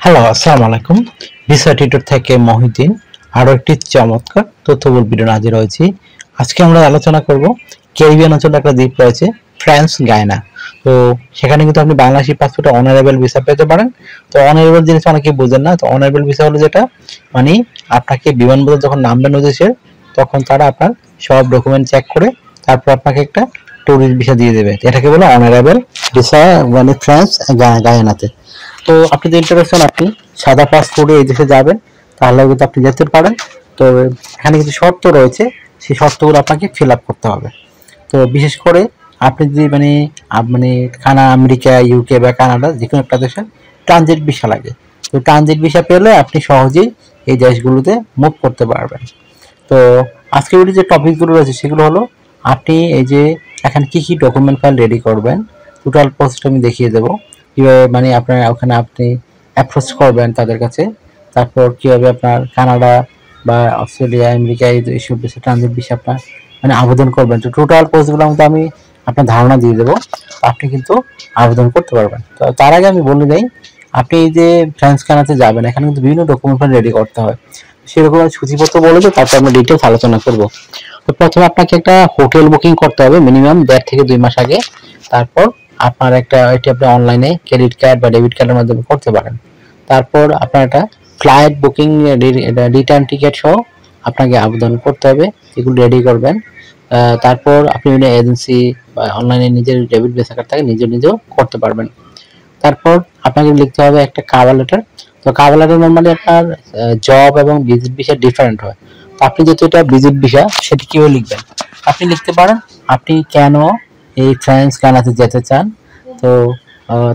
Hello, আসসালামু আলাইকুম। Visa tutor থেকে মহিউদ্দিন আরো একটি চমৎকার তথ্যবহুল ভিডিও হাজির হয়েছি। আজকে আমরা আলোচনা করব ক্যারিবিয়ান অঞ্চলে একটা দ্বীপ রয়েছে ফ্রান্স গায়ানা। তো সেখানে কিন্তু আপনি বাংলাদেশি পাসপোর্টে অনারেবল ভিসা পেতে পারেন। তো অনারেবল জিনিস অনেকেই বোঝেন না। তো অনারেবল ভিসা হলো যেটা মানে আপনাকে বিমানবন্দর যখন নামবেন ওদেশে তখন তারা আপনার সব ডকুমেন্ট চেক করে তারপর আপনাকে একটা ট্যুরিস্ট ভিসা দিয়ে দেবে। এটাকে বলে অনারেবল ভিসা মানে ফ্রান্স গায়ানাতে। তো আপনি যদি ইন্টারেস্ট হন আপনি সাদা পাসপোর্টে এই দেশে যাবেন, তাহলে কিন্তু আপনি যেতে পারেন। তো এখানে কিছু শর্ত রয়েছে, সেই শর্তগুলো আপনাকে ফিল আপ করতে হবে। তো বিশেষ করে আপনি যদি মানে আমেরিকা, ইউকে বা কানাডা যে কোনো একটা দেশে ট্রানজিট ভিসা লাগে। তো ট্রানজিট ভিসা পেলে আপনি সহজেই এই দেশগুলোতে মুভ করতে পারবেন। তো আজকে যে টপিকগুলো রয়েছে সেগুলো হলো আপনি এই যে এখানে কি কি ডকুমেন্ট ফাইল রেডি করবেন, টোটাল প্রসেসটা আমি দেখিয়ে দেবো। কিভাবে আপনার ওখানে আপনি অ্যাপ্রোচ করবেন তাদের কাছে, তারপর কিভাবে আপনার কানাডা বা অস্ট্রেলিয়া, আমেরিকা এইসব দেশে ট্রানজিট ভিসা আপনার আবেদন করবেন। তো টোটাল প্রসেসগুলো মধ্যে আমি আপনার ধারণা দিয়ে দেবো, আপনি কিন্তু আবেদন করতে পারবেন। তো তার আগে আমি বলে দিই, আপনি এই যে ফ্রান্স কানাডাতে যাবেন এখানে কিন্তু বিভিন্ন ডকুমেন্ট রেডি করতে হয়। সেরকম সূচিপত্র বলে দেবো, তারপর আমরা ডিটেলস আলোচনা করবো। তো প্রথমে আপনাকে একটা হোটেল বুকিং করতে হবে মিনিমাম 1.5 থেকে 2 মাস আগে। তারপর আপনার এটি আপনি অনলাইনে ক্রেডিট কার্ড বা ডেবিট কার্ডের মাধ্যমে করতে পারেন। তারপর আপনার একটা ফ্লাইট বুকিং, রিটার্ন টিকিট সহ আপনাকে আবেদন করতে হবে, এগুলো রেডি করবেন। তারপর আপনি এজেন্সি বা অনলাইনে নিজের ডেবিট ভিসা কার্ড থেকে নিজেও করতে পারবেন। তারপর আপনাকে লিখতে হবে একটা কাভার লেটার। তো কাভার লেটার নর্মালি আপনার জব এবং ভিজিট ভিসা ডিফারেন্ট হয়। তো আপনি যেহেতু এটা ভিজিট ভিসা, সেটি কিভাবে লিখবেন? আপনি লিখতে পারেন আপনি কেন এই ফ্রান্স কানাডাতে যেতে চান। তো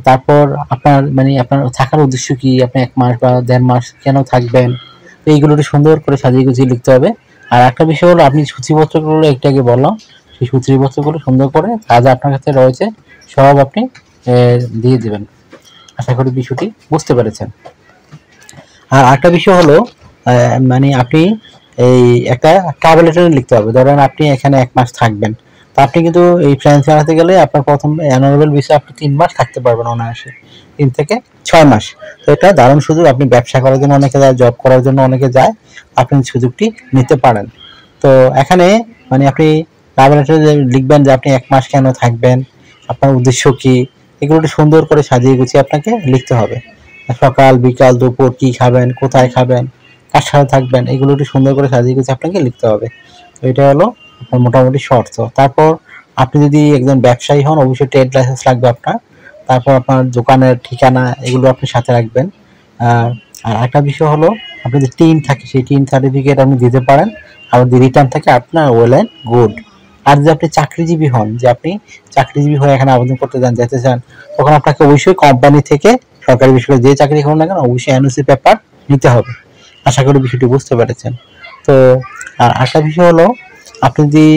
তারপর আপনার আপনার থাকার উদ্দেশ্য কি, আপনি 1 মাস বা 1.5 মাস কেন থাকবেন, তো এইগুলো সুন্দর করে সাজিয়ে গুছিয়ে লিখতে হবে। আর একটা বিষয় হলো আপনি সূচিপত্রগুলো একটু আগে বললাম, সেই সূচিপত্রগুলো সুন্দর করে যা যা আপনার কাছে রয়েছে সব আপনি দিয়ে দিবেন। আশা করি বিষয়টি বুঝতে পেরেছেন। আর একটা বিষয় হলো আপনি এই একটা ট্রাভেল লেটার লিখতে হবে। ধরেন আপনি এখানে 1 মাস থাকবেন, তো আপনি কিন্তু এই ফ্রান্স কানাডাতে গেলে আপনার প্রথম অনারেবল ভিসা আপনি 3 মাস থাকতে পারবেন অনায়াসে, 3 থেকে 6 মাস। তো এটা দারুণ সুযোগ, আপনি ব্যবসা করার জন্য অনেকে যায়, জব করার জন্য অনেকে যায়, আপনি সুযোগটি নিতে পারেন। তো এখানে আপনি ট্রাভেল লেটারে লিখবেন যে আপনি 1 মাস কেন থাকবেন, আপনার উদ্দেশ্য কি, এগুলো সুন্দর করে সাজিয়ে গুছিয়ে আপনাকে লিখতে হবে। সকাল, বিকাল, দুপুর কি খাবেন, কোথায় খাবেন, কার সাথে থাকবেন, এগুলো একটু সুন্দর করে সাজিয়ে গুছিয়ে আপনাকে লিখতে হবে। তো এটা হলো আপনার মোটামুটি শর্ত। তারপর আপনি যদি একজন ব্যবসায়ী হন অবশ্যই ট্রেড লাইসেন্স লাগবে আপনার। তারপর আপনার দোকানের ঠিকানা এগুলো আপনি সাথে রাখবেন। আর একটা বিষয় হলো আপনি যে টিন থাকে সেই টিন সার্টিফিকেট আপনি দিতে পারেন। আর যদি রিটার্ন থাকে আপনার ওয়েল অ্যান্ড গুড। আর যদি আপনি চাকরিজীবী হন, যে আপনি চাকরিজীবী হয়ে এখানে আবেদন করতে যেতে চান, তখন আপনাকে অবশ্যই কোম্পানি থেকে সরকারি বিষয়ে যে চাকরি করুন না কেন অবশ্যই এনওসি পেপার নিতে হবে। আশা করি বিষয়টি বুঝতে পেরেছেন। তো আর আরেকটা বিষয় হলো আপনি যদি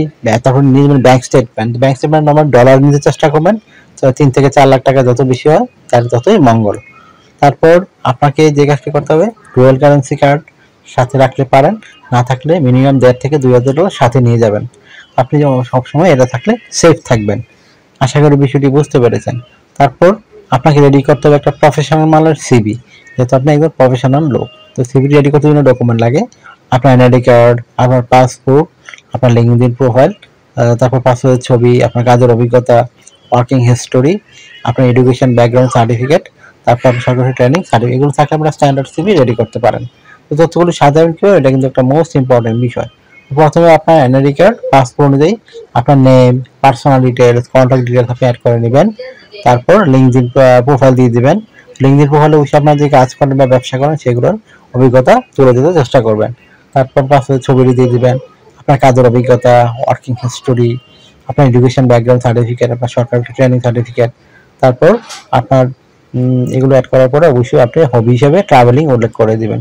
তখন নিজের ব্যাংক স্টেটমেন্ট আমার ডলার নিতে চেষ্টা করবেন। 3 থেকে 4 লাখ টাকা যত বেশি হয় তার ততই মঙ্গল। তারপর আপনাকে যে কাজটি করতে হবে, রয়্যাল কারেন্সি কার্ড সাথে রাখলে পারেন, না থাকলে মিনিমাম 1.5 থেকে 2,000 ডলার সাথে নিয়ে যাবেন। আপনি সবসময় এটা থাকলে সেফ থাকবেন। আশা করি বিষয়টি বুঝতে পেরেছেন। তারপর আপনাকে রেডি করতে হবে একটা প্রফেশনাল মানের সিভি, যেহেতু আপনি একজন প্রফেশনাল লোক। তো সিভি রেডি করতে বিভিন্ন ডকুমেন্ট লাগে, আপনার এনআইডি কার্ড, আপনার পাসপোর্ট, আপনার লিঙ্কডইন প্রোফাইল, তারপর পাসপোর্টের ছবি, আপনার কাজের অভিজ্ঞতা, ওয়ার্কিং হিস্টোরি, আপনার এডুকেশন ব্যাকগ্রাউন্ড সার্টিফিকেট, তারপর আপনার সরকারি ট্রেনিং সার্টিফিকেট, এগুলো থাকলে আপনারা স্ট্যান্ডার্ড সিভি রেডি করতে পারেন। তো তথ্যগুলো সাধারণ কেউ, এটা কিন্তু একটা মোস্ট ইম্পর্টেন্ট বিষয়। প্রথমে আপনার এনআইডি কার্ড, পাসপোর্ট অনুযায়ী আপনার name, personal details, contact details আপনি অ্যাড করে নেবেন। তারপর লিঙ্কডইন প্রোফাইল দিয়ে দিবেন। লিঙ্কডইন প্রোফাইলে অবশ্যই আপনার যে কাজ করেন বা ব্যবসা করেন সেগুলোর অভিজ্ঞতা তুলে দিতে চেষ্টা করবেন। তারপর পাসপোর্টের ছবিটি দিয়ে দিবেন, আপনার কাজের অভিজ্ঞতা, ওয়ার্কিং হিস্টোরি, আপনার এডুকেশন ব্যাকগ্রাউন্ড সার্টিফিকেট, আপনার সরকারি ট্রেনিং সার্টিফিকেট। তারপর আপনার এগুলো অ্যাড করার পরে অবশ্যই আপনি হবি হিসেবে ট্রাভেলিং উল্লেখ করে দিবেন।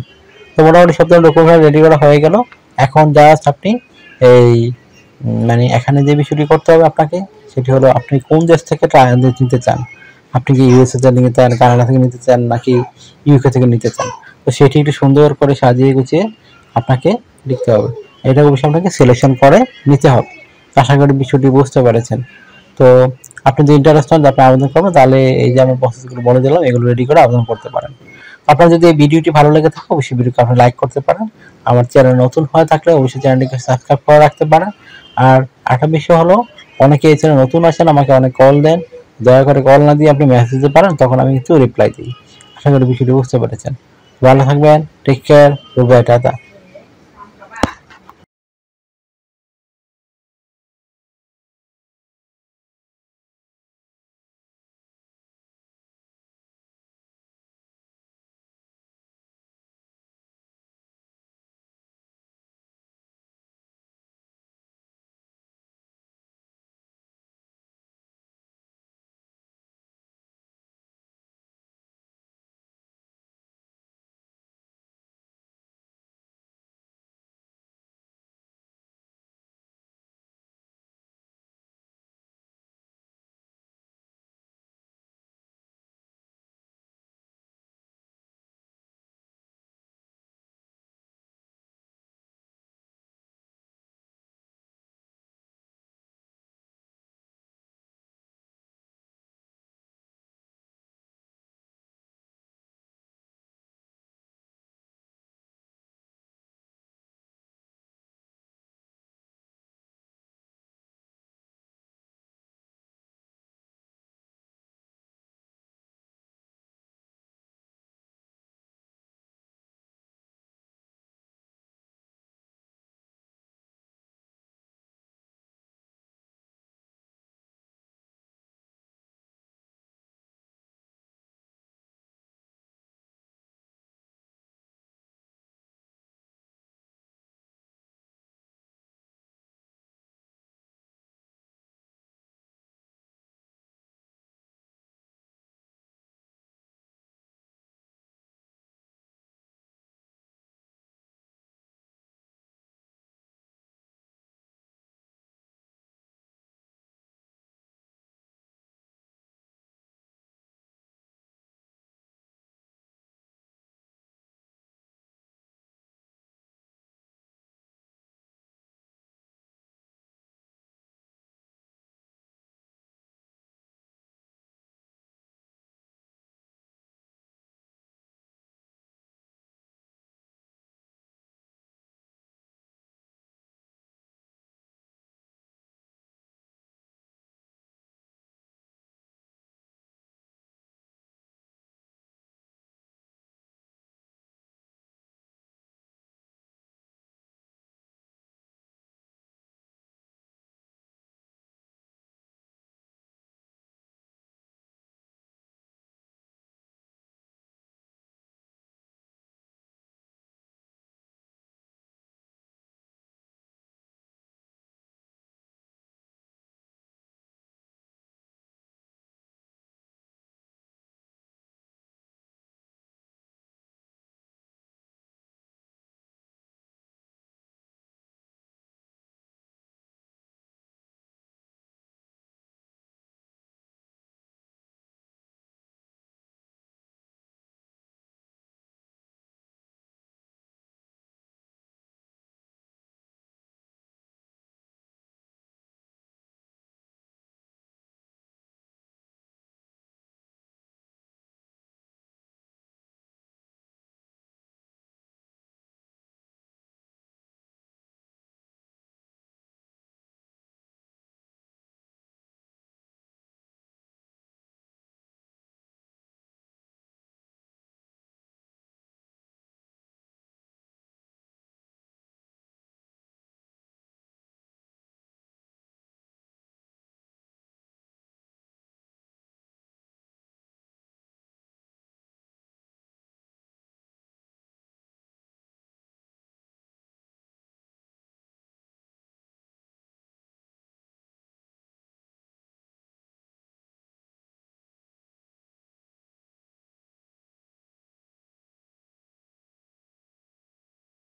তো মোটামুটি সব ধরনের ডকুমেন্ট রেডি করা হয়ে গেল। এখন জাস্ট আপনি এই এখানে যে বিষয়টি করতে হবে আপনাকে, সেটি হলো আপনি কোন দেশ থেকে নিতে চান। আপনি কি ইউএসএ থেকে নিতে চান, কানাডা থেকে নিতে চান, নাকি ইউকে থেকে নিতে চান। তো সেটি একটু সুন্দর করে সাজিয়ে গুছিয়ে আপনাকে লিখতে হবে। এটা অবশ্যই আপনাকে সিলেকশন করে নিতে হবে। আশা করি বিষয়টি বুঝতে পেরেছেন। তো আপনি যদি ইন্টারেস্ট হন আপনি আবেদন করবেন, তাহলে এই যে আমি প্রসেসগুলো বলে দিলাম এগুলো রেডি করে আবেদন করতে পারেন। আপনার যদি এই ভিডিওটি ভালো লেগে থাকে অবশ্যই ভিডিওকে আপনি লাইক করতে পারেন। আমার চ্যানেল নতুন হয়ে থাকলে অবশ্যই চ্যানেলটিকে সাবস্ক্রাইব করে রাখতে পারেন। আর একটা বিষয় হলো, অনেকে এই চ্যানেল নতুন আছেন, আমাকে অনেক কল দেন, দয়া করে কল না দিয়ে আপনি মেসেজ দিতে পারেন, তখন আমি কিন্তু রিপ্লাই দিই। আশা করি বিষয়টি বুঝতে পেরেছেন। ভালো থাকবেন, take care, good bye, tata.